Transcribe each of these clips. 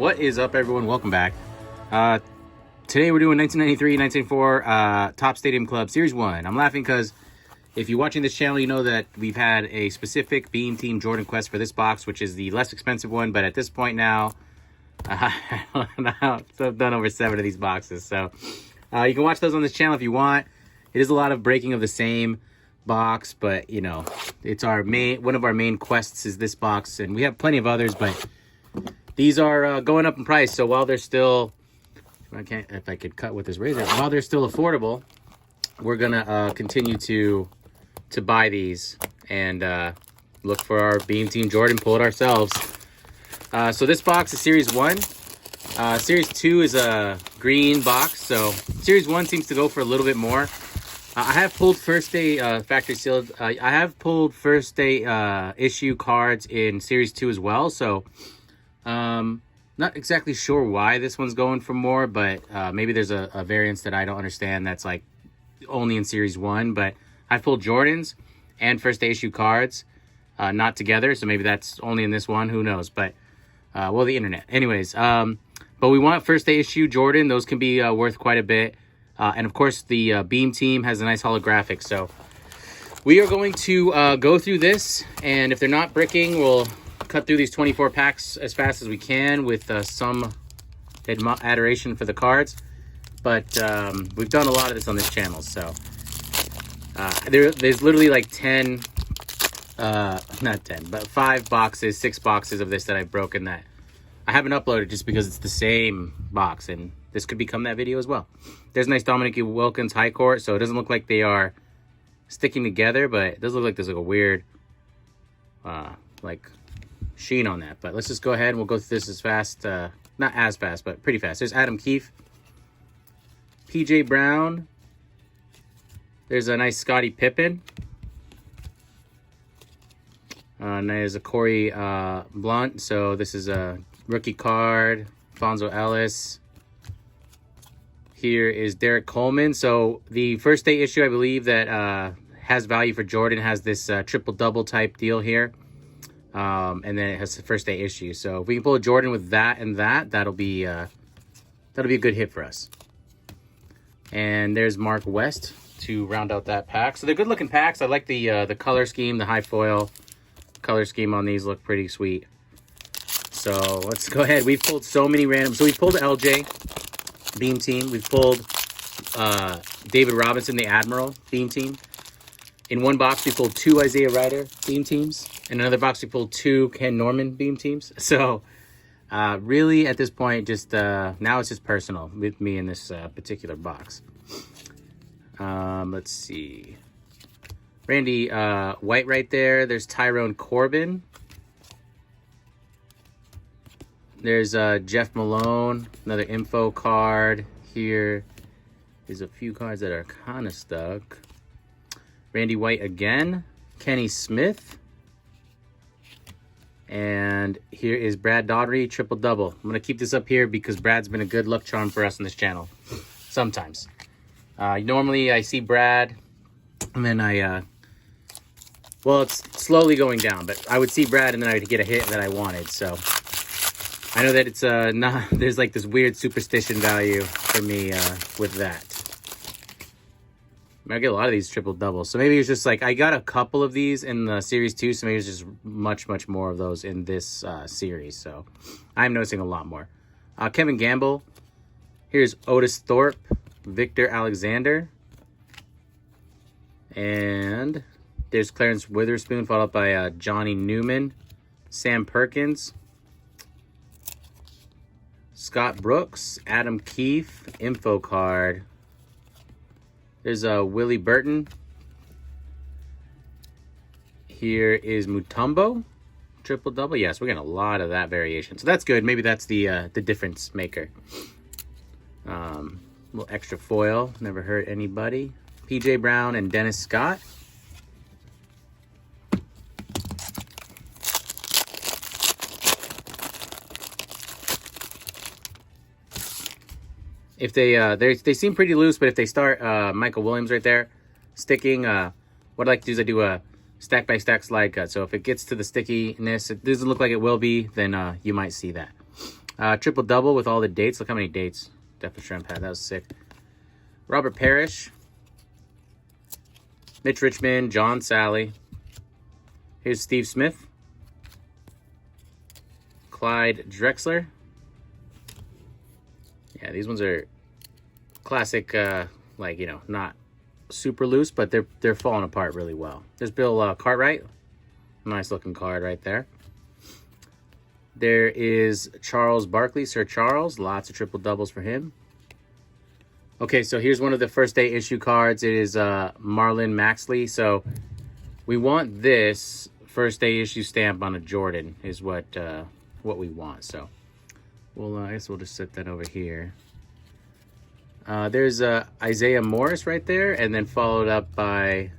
What is up, everyone? Welcome back. Today we're doing 1993-1994 Top Stadium Club Series 1. I'm laughing because if you're watching this channel, you know that we've had a specific Beam Team Jordan Quest for this box, which is the less expensive one. But at this point now, I've done over 7 of these boxes. So you can watch those on this channel if you want. It is a lot of breaking of the same box, but you know, it's one of our main quests is this box, and we have plenty of others, but these are going up in price. So while they're still, if I could cut with this razor, while they're still affordable, we're gonna continue to buy these and look for our Beam Team Jordan, pull it ourselves. So this box is Series 1. Series 2 is a green box, so Series 1 seems to go for a little bit more. I have pulled first day factory sealed. I have pulled first day issue cards in Series 2 as well, so not exactly sure why this one's going for more, but maybe there's a variance that I don't understand that's like only in Series 1. But I've pulled Jordans and first day issue cards, not together, so maybe that's only in this one, who knows. But well, the internet. Anyways, but we want first day issue Jordan. Those can be worth quite a bit. And of course, the Beam Team has a nice holographic. So we are going to go through this, and if they're not bricking, we'll cut through these 24 packs as fast as we can with some adoration for the cards. But we've done a lot of this on this channel, so there's literally like 10, not 10, but 5 boxes, 6 boxes of this that I've broken that I haven't uploaded just because it's the same box, and this could become that video as well. There's a nice Dominique Wilkins high court, so it doesn't look like they are sticking together, but it does look like there's like a weird like sheen on that. But let's just go ahead and we'll go through this as fast, not as fast, but pretty fast. There's Adam Keefe, PJ Brown. There's a nice Scottie Pippen. And there's a Corey Blunt. So this is a rookie card. Fonzo Ellis. Here is Derek Coleman. So the first day issue, I believe, that has value for Jordan has this triple-double type deal here. And then it has the first day issue. So if we can pull a Jordan with that and that'll be a good hit for us. And there's Mark West to round out that pack. So they're good looking packs. I like the color scheme, the high foil color scheme on these look pretty sweet. So let's go ahead. We've pulled so many random. So we've pulled LJ Beam Team. We've pulled David Robinson, the Admiral Beam Team. In one box, we pulled 2 Isaiah Ryder Beam Teams. In another box, we pulled 2 Ken Norman Beam Teams. So really, at this point, just now it's just personal with me in this particular box. Let's see. Randy White right there. There's Tyrone Corbin. There's Jeff Malone. Another info card. Here is a few cards that are kind of stuck. Randy White again. Kenny Smith. And here is Brad Daugherty, triple-double. I'm going to keep this up here because Brad's been a good luck charm for us on this channel. Sometimes. Normally, I see Brad, and then well, it's slowly going down, but I would see Brad, and then I would get a hit that I wanted. So I know that it's not, there's like this weird superstition value for me with that. I get a lot of these triple-doubles. So maybe it's just like, I got a couple of these in the Series 2, so maybe it's just much, much more of those in this series. So I'm noticing a lot more. Kevin Gamble. Here's Otis Thorpe, Victor Alexander. And there's Clarence Witherspoon, followed by Johnny Newman, Sam Perkins, Scott Brooks, Adam Keefe, info card. There's Willie Burton. Here is Mutombo, triple-double. Yes, we're getting a lot of that variation. So that's good. Maybe that's the difference maker. A little extra foil. Never hurt anybody. PJ Brown and Dennis Scott. If they seem pretty loose, but if they start Michael Williams right there sticking, what I like to do is I do a stack by stack slide cut. So if it gets to the stickiness, it doesn't look like it will be, then you might see that. Triple double with all the dates. Look how many dates Death Shrimp had. That was sick. Robert Parrish, Mitch Richmond, John Sally. Here's Steve Smith, Clyde Drexler. Yeah, these ones are classic, like, you know, not super loose, but they're falling apart really well. There's Bill Cartwright. Nice looking card right there. There is Charles Barkley, Sir Charles. Lots of triple doubles for him. Okay, so here's one of the first day issue cards. It is Marlon Maxley. So we want this first day issue stamp on a Jordan is what we want. So well, I guess we'll just set that over here. There's Isaiah Morris right there, and then followed up by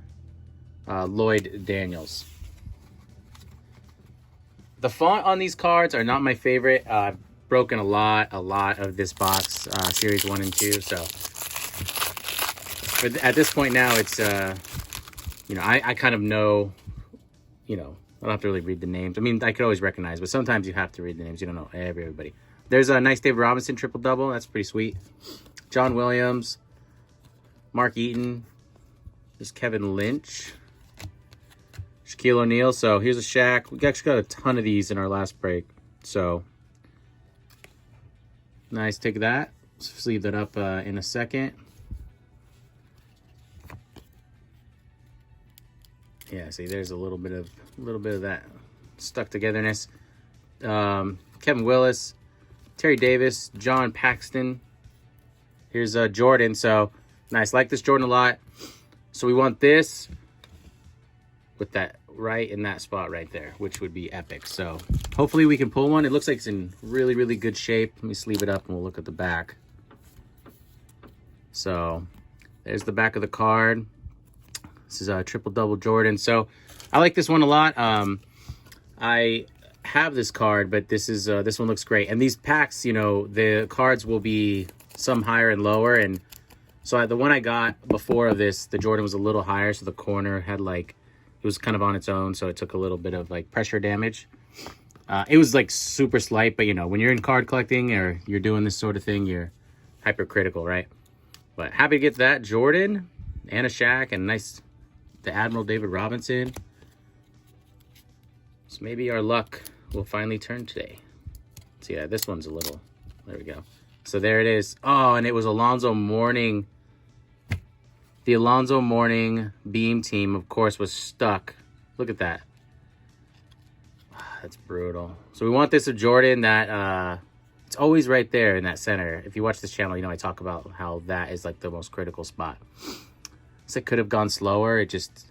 Lloyd Daniels. The font on these cards are not my favorite. I've broken a lot of this box, series 1 and 2. So but at this point now, it's you know, I kind of know, you know, I don't have to really read the names. I mean, I could always recognize, but sometimes you have to read the names. You don't know everybody. There's a nice David Robinson triple double. That's pretty sweet. John Williams, Mark Eaton. There's Kevin Lynch. Shaquille O'Neal. So here's a Shaq. We actually got a ton of these in our last break. So nice. Take that. Sleeve that up in a second. Yeah, see, there's a little bit of that stuck togetherness. Kevin Willis, Terry Davis, John Paxton. Here's Jordan. So nice. Like this Jordan a lot. So we want this with that right in that spot right there, which would be epic. So hopefully we can pull one. It looks like it's in really, really good shape. Let me sleeve it up and we'll look at the back. So there's the back of the card. This is a triple double Jordan. So I like this one a lot. I have this card, but this one looks great. And these packs, you know, the cards will be some higher and lower. And so the one I got before of this, the Jordan was a little higher. So the corner had like, it was kind of on its own, so it took a little bit of like pressure damage. It was like super slight, but you know, when you're in card collecting or you're doing this sort of thing, you're hypercritical, right? But happy to get that Jordan and a Shaq and nice the Admiral David Robinson. So maybe our luck will finally turn today. So yeah, this one's a little, there we go. So there it is. Oh, and it was Alonzo Mourning. The Alonzo Mourning beam team, of course, was stuck. Look at that. That's brutal. So we want this of Jordan that it's always right there in that center. If you watch this channel, you know I talk about how that is like the most critical spot. So it could have gone slower. It just,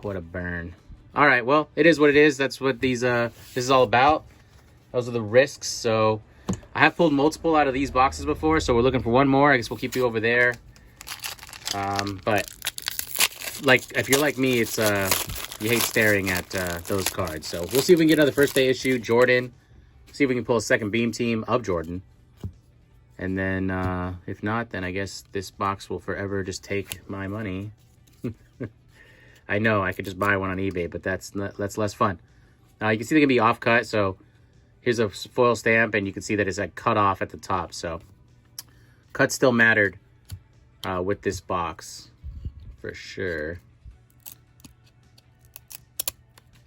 what a burn. All right, well, it is what it is. That's what this is all about. Those are the risks. So I have pulled multiple out of these boxes before, so we're looking for one more. I guess we'll keep you over there. But like, if you're like me, it's you hate staring at those cards. So we'll see if we can get another first day issue Jordan. See if we can pull a second beam team of Jordan. And then if not, then I guess this box will forever just take my money. I know I could just buy one on eBay, but that's less fun. You can see they can be off cut. So here's a foil stamp, and you can see that it's like cut off at the top. So cut still mattered. With this box, for sure.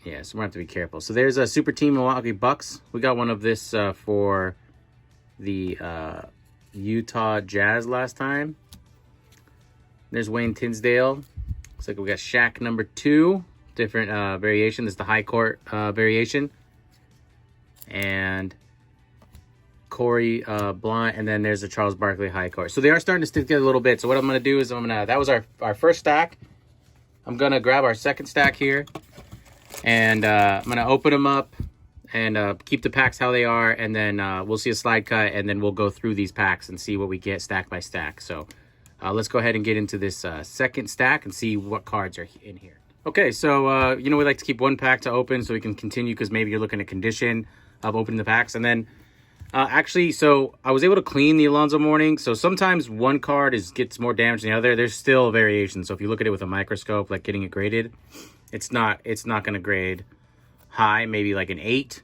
Yeah, so we're gonna have to be careful. So there's a Super Team Milwaukee Bucks. We got one of this for the Utah Jazz last time. There's Wayne Tinsdale. Looks like we got Shaq number 2. Different variation. This is the high court variation. And Corey Bryant, and then there's the Charles Barkley high court. So they are starting to stick together a little bit. So what I'm going to do is that was our first stack. I'm going to grab our second stack here, and I'm going to open them up and keep the packs how they are, and then we'll see a slide cut, and then we'll go through these packs and see what we get stack by stack. So let's go ahead and get into this second stack and see what cards are in here. Okay, so you know, we like to keep one pack to open so we can continue, because maybe you're looking at condition of opening the packs. And then actually, so I was able to clean the Alonzo Mourning. So sometimes one card gets more damage than the other. There's still variation. So if you look at it with a microscope, like getting it graded, it's not going to grade high, maybe like an 8.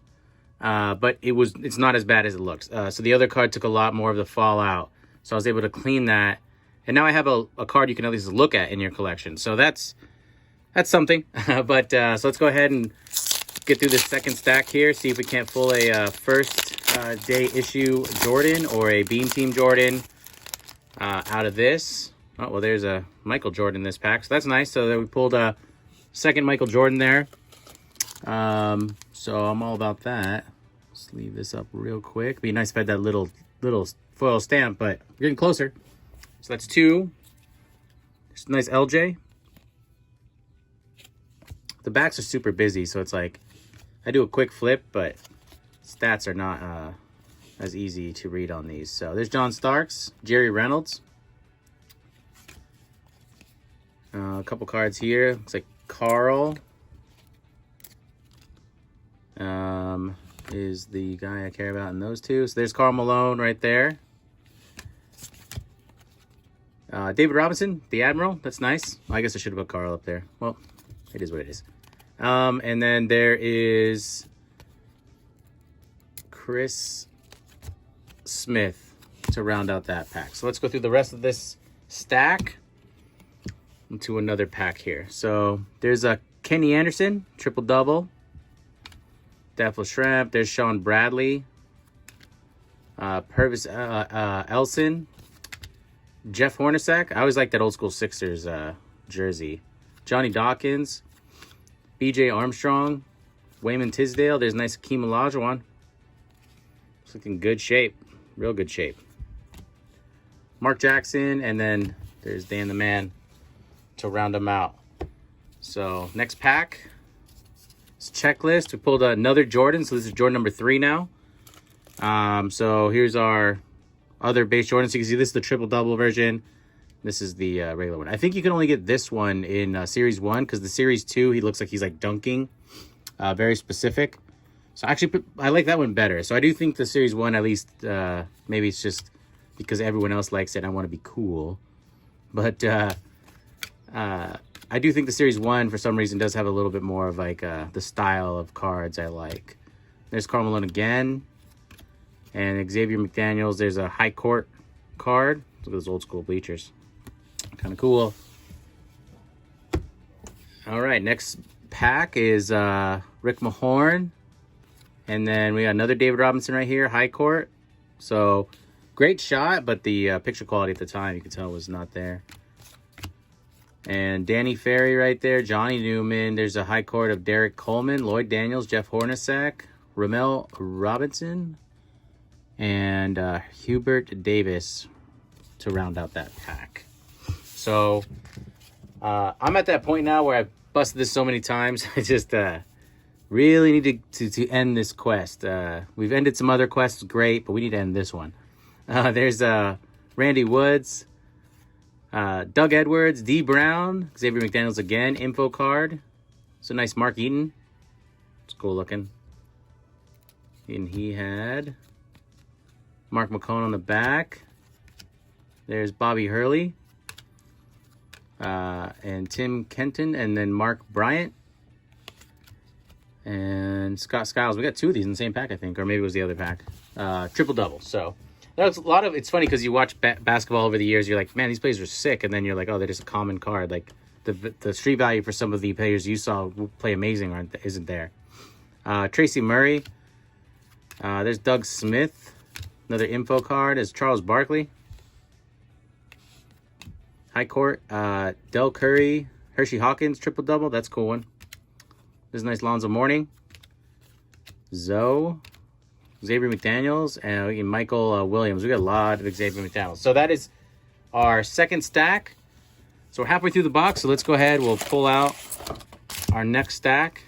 but it's not as bad as it looks. So the other card took a lot more of the fallout. So I was able to clean that. And now I have a card you can at least look at in your collection. So that's something. But so let's go ahead and get through the second stack here. See if we can't pull a first day issue Jordan or a Beam Team Jordan out of this. Oh, well, there's a Michael Jordan in this pack. So that's nice. So that we pulled a second Michael Jordan there. So I'm all about that. Let's leave this up real quick. Be nice if I had that little foil stamp, but we're getting closer. So that's 2. Just a nice LJ. The backs are super busy, so it's like I do a quick flip, but stats are not as easy to read on these. So there's John Starks, Jerry Reynolds. A couple cards here. Looks like Carl is the guy I care about in those two. So there's Karl Malone right there. David Robinson, the Admiral. That's nice. I guess I should have put Carl up there. Well, it is what it is. And then there is Chris Smith to round out that pack. So let's go through the rest of this stack into another pack here. So there's a Kenny Anderson, triple-double. Defla Shrimp. There's Sean Bradley. Purvis Elson. Jeff Hornacek. I always like that old school Sixers jersey. Johnny Dawkins. BJ Armstrong. Wayman Tisdale. There's nice Hakeem Olajuwon. It's looking good shape. Real good shape. Mark Jackson. And then there's Dan the Man to round them out. So next pack. Checklist. We pulled another Jordan. So this is Jordan number 3 now. So here's our other base Jordan. So you can see this is the triple-double version. This is the regular one. I think you can only get this one in Series 1 because the Series 2, he looks like he's like dunking. Very specific. So actually, I like that one better. So I do think the Series 1, at least, maybe it's just because everyone else likes it and I want to be cool. But I do think the Series 1, for some reason, does have a little bit more of like the style of cards I like. There's Karl Malone again. And Xavier McDaniels. There's a high court card. Look at those old school bleachers. Kind of cool. All right, next pack is Rick Mahorn. And then we got another David Robinson right here, high court. So great shot, but the picture quality at the time, you can tell, was not there. And Danny Ferry right there, Johnny Newman. There's a high court of Derek Coleman, Lloyd Daniels, Jeff Hornacek, Ramel Robinson, and Hubert Davis to round out that pack. So I'm at that point now where I've busted this so many times. I just really need to end this quest. We've ended some other quests, great, but we need to end this one. There's Randy Woods, Doug Edwards, D. Brown, Xavier McDaniels again, info card. It's a nice Mark Eaton. It's cool looking. And he had Mark McCone on the back. There's Bobby Hurley. And Tim Kenton. And then Mark Bryant. And Scott Skiles. We got 2 of these in the same pack, I think. Or maybe it was the other pack. Triple-double. So that's a lot of... It's funny because you watch basketball over the years. You're like, man, these players are sick. And then you're like, oh, they're just a common card. Like, the street value for some of the players you saw play amazing isn't there. Tracy Murray. There's Doug Smith. Another info card is Charles Barkley. High court. Del Curry. Hershey Hawkins. Triple-double. That's a cool one. This is nice Lonzo Mourning. Zoe. Xavier McDaniels. And Michael Williams. We got a lot of Xavier McDaniels. So that is our second stack. So we're halfway through the box. So let's go ahead. We'll pull out our next stack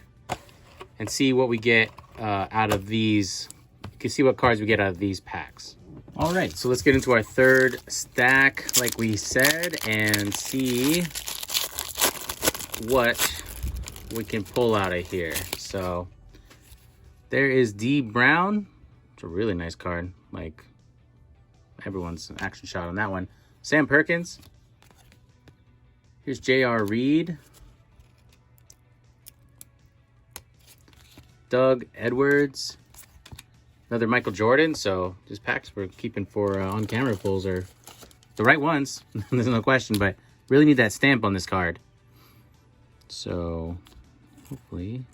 and see what we get out of these. You can see what cards we get out of these packs. All right, so let's get into our third stack, like we said, and see what we can pull out of here. So there is D. Brown. It's a really nice card. Like, everyone's an action shot on that one. Sam Perkins. Here's J.R. Reed. Doug Edwards. Another Michael Jordan. So these packs we're keeping for on-camera pulls are the right ones. There's no question, but really need that stamp on this card. So hopefully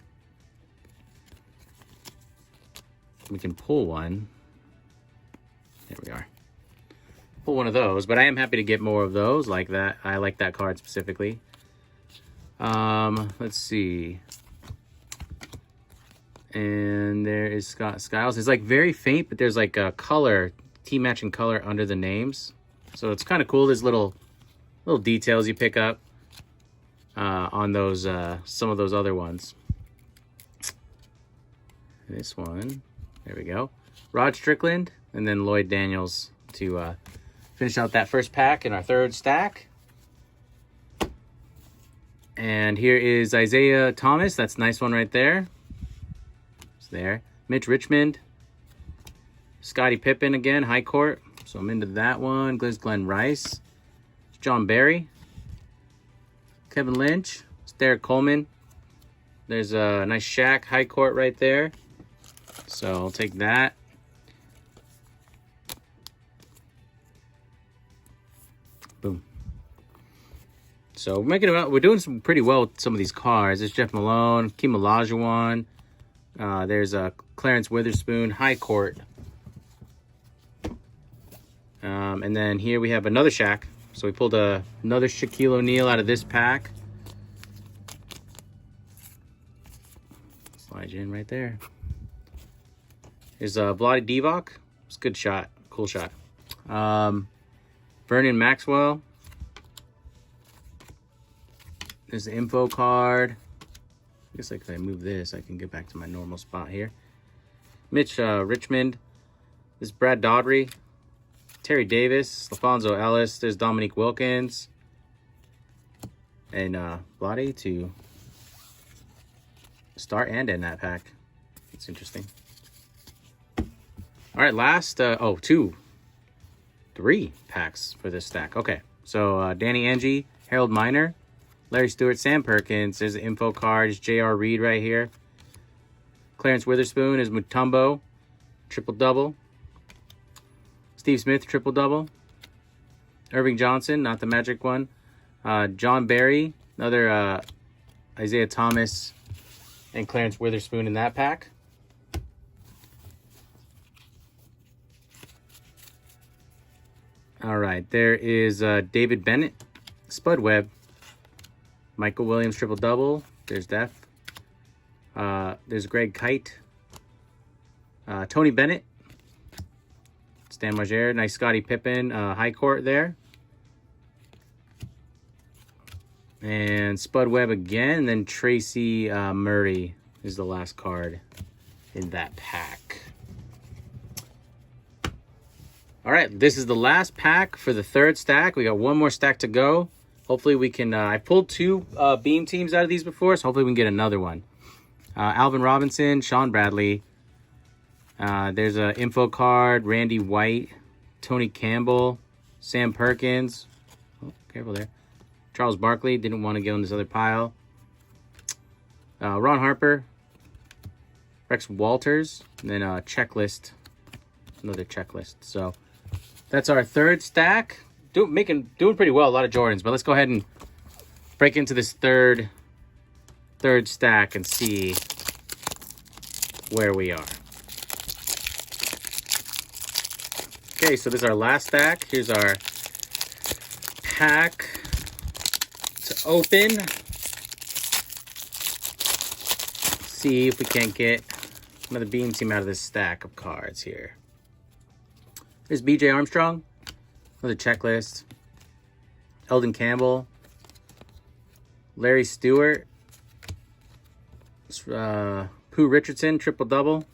we can pull one. There we are. Pull one of those, but I am happy to get more of those like that. I like that card specifically. Let's see. And there is Scott Skiles. It's like very faint, but there's like a color, team matching color under the names. So it's kind of cool. There's little details you pick up on those some of those other ones. This one, there we go. Rod Strickland and then Lloyd Daniels to finish out that first pack in our third stack. And here is Isaiah Thomas. That's a nice one right there. It's there. Mitch Richmond. Scottie Pippen again, high court. So I'm into that one. Glenn Rice. John Barry. Kevin Lynch. It's Derek Coleman. There's a nice Shaq high court right there. So I'll take that. Boom. So we're doing some pretty well with some of these cards. There's Jeff Malone, Hakeem Olajuwon. There's a Clarence Witherspoon high court. And then here we have another Shaq. So we pulled another Shaquille O'Neal out of this pack. Slide you in right there. Here's Vlade Divac. It's a good shot. Cool shot. Vernon Maxwell. There's the info card. I guess if I move this, I can get back to my normal spot here. Mitch Richmond. This is Brad Daugherty. Terry Davis. LaFonso Ellis. There's Dominique Wilkins. And Vlade to start and end that pack. That's interesting. All right, last, three packs for this stack. Okay, so Danny Ainge, Harold Miner, Larry Stewart, Sam Perkins. There's the info card. It's J.R. Reed right here. Clarence Witherspoon is Mutombo, triple-double. Steve Smith, triple-double. Irving Johnson, not the Magic one. John Barry, another Isaiah Thomas, and Clarence Witherspoon in that pack. All right, there is David Bennett, Spud Webb, Michael Williams, triple-double. There's Def. There's Greg Kite. Tony Bennett. Stan Margera. Nice Scottie Pippen high court there. And Spud Webb again. And then Tracy Murray is the last card in that pack. All right, this is the last pack for the third stack. We got one more stack to go. Hopefully we can, I pulled two beam teams out of these before, so hopefully we can get another one. Alvin Robinson, Sean Bradley. There's an info card, Randy White, Tony Campbell, Sam Perkins. Oh, careful there. Charles Barkley, didn't want to get on this other pile. Ron Harper, Rex Walters, and then a checklist, another checklist. So that's our third stack. Doing pretty well, a lot of Jordans, but let's go ahead and break into this third stack and see where we are. Okay, so this is our last stack. Here's our pack to open. See if we can't get another beam team out of this stack of cards here. There's BJ Armstrong. Another checklist. Eldon Campbell. Larry Stewart. Pooh Richardson, triple-double.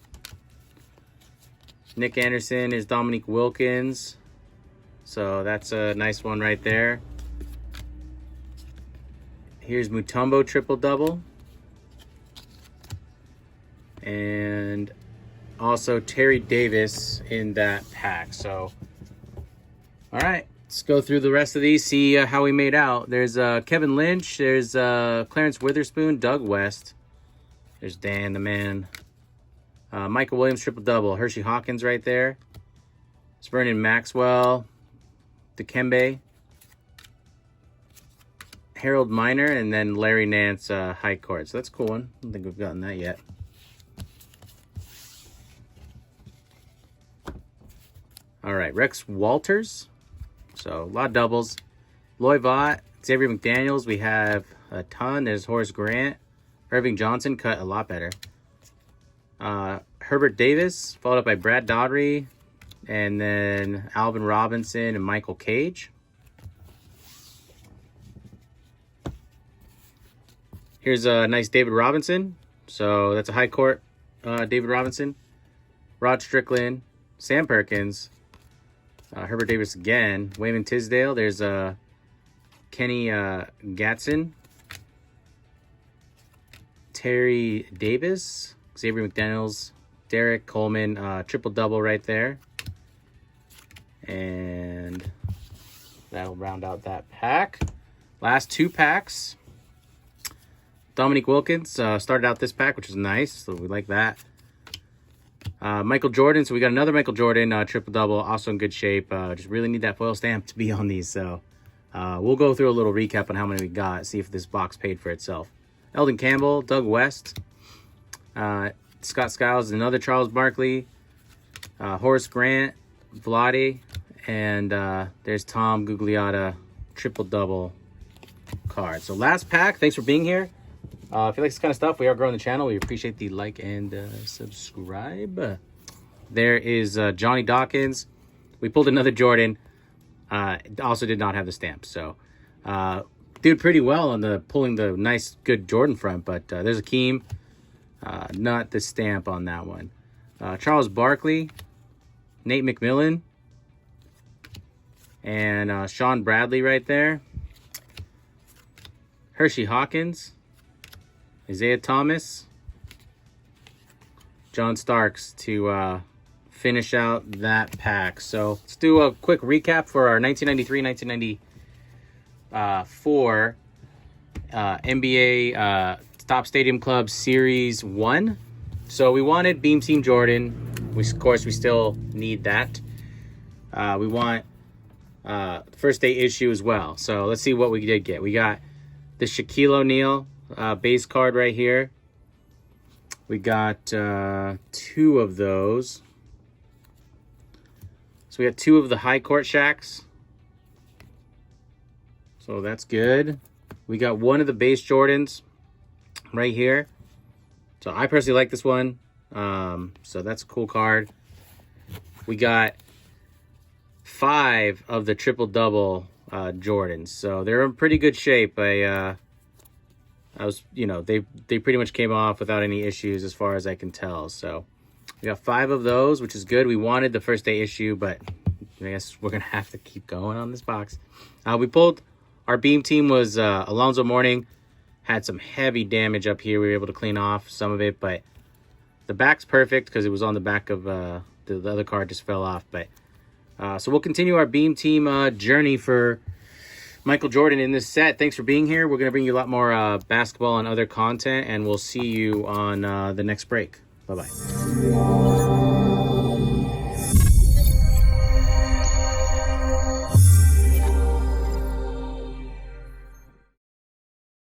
Nick Anderson is Dominique Wilkins. So that's a nice one right there. Here's Mutombo, triple-double. And also Terry Davis in that pack. So, all right, let's go through the rest of these, see how we made out. There's Kevin Lynch. There's Clarence Witherspoon, Doug West. There's Dan, the man. Michael Williams triple double. Hershey Hawkins right there. It's Vernon Maxwell. Dikembe. Harold Miner, and then Larry Nance high court. So that's a cool one. I don't think we've gotten that yet. All right, Rex Walters. So a lot of doubles. Loy Vaught, Xavier McDaniels. We have a ton. There's Horace Grant. Irving Johnson cut a lot better. Herbert Davis, followed up by Brad Daugherty, and then Alvin Robinson and Michael Cage. Here's a nice David Robinson. So that's a high court David Robinson. Rod Strickland, Sam Perkins, Herbert Davis again, Wayman Tisdale. There's Kenny Gatson, Terry Davis, Xavier McDaniels, Derek Coleman, triple double right there. And that'll round out that pack. Last two packs. Dominique Wilkins started out this pack, which is nice, so we like that. Michael Jordan, so we got another Michael Jordan triple-double, also in good shape. Just really need that foil stamp to be on these, so we'll go through a little recap on how many we got, see if this box paid for itself. Eldon Campbell, Doug West, Scott Skiles, another Charles Barkley, Horace Grant, Vlade, and there's Tom Gugliotta triple-double card. So last pack, thanks for being here. If you like this kind of stuff, we are growing the channel. We appreciate the like and subscribe. There is Johnny Dawkins. We pulled another Jordan. Also did not have the stamp. So did pretty well on the pulling the nice, good Jordan front. But there's Akeem. Not the stamp on that one. Charles Barkley. Nate McMillan. And Sean Bradley right there. Hershey Hawkins. Isaiah Thomas, John Starks to finish out that pack. So let's do a quick recap for our 1993-1994 NBA Top Stadium Club Series 1. So we wanted Beam Team Jordan. Of course, we still need that. We want first day issue as well. So let's see what we did get. We got the Shaquille O'Neal base card right here. We got two of those. So we got two of the high court Shaqs. So that's good. We got one of the base Jordans right here. So I personally like this one. So that's a cool card. We got 5 of the triple-double Jordans. So they're in pretty good shape. I was, they pretty much came off without any issues as far as I can tell. So we got 5 of those, which is good. We wanted the first day issue, but I guess we're going to have to keep going on this box. We pulled, our beam team was Alonzo Mourning. Had some heavy damage up here. We were able to clean off some of it, but the back's perfect because it was on the back of the other card just fell off. But so we'll continue our beam team journey for Michael Jordan in this set. Thanks for being here. We're going to bring you a lot more basketball and other content, and we'll see you on the next break. Bye-bye.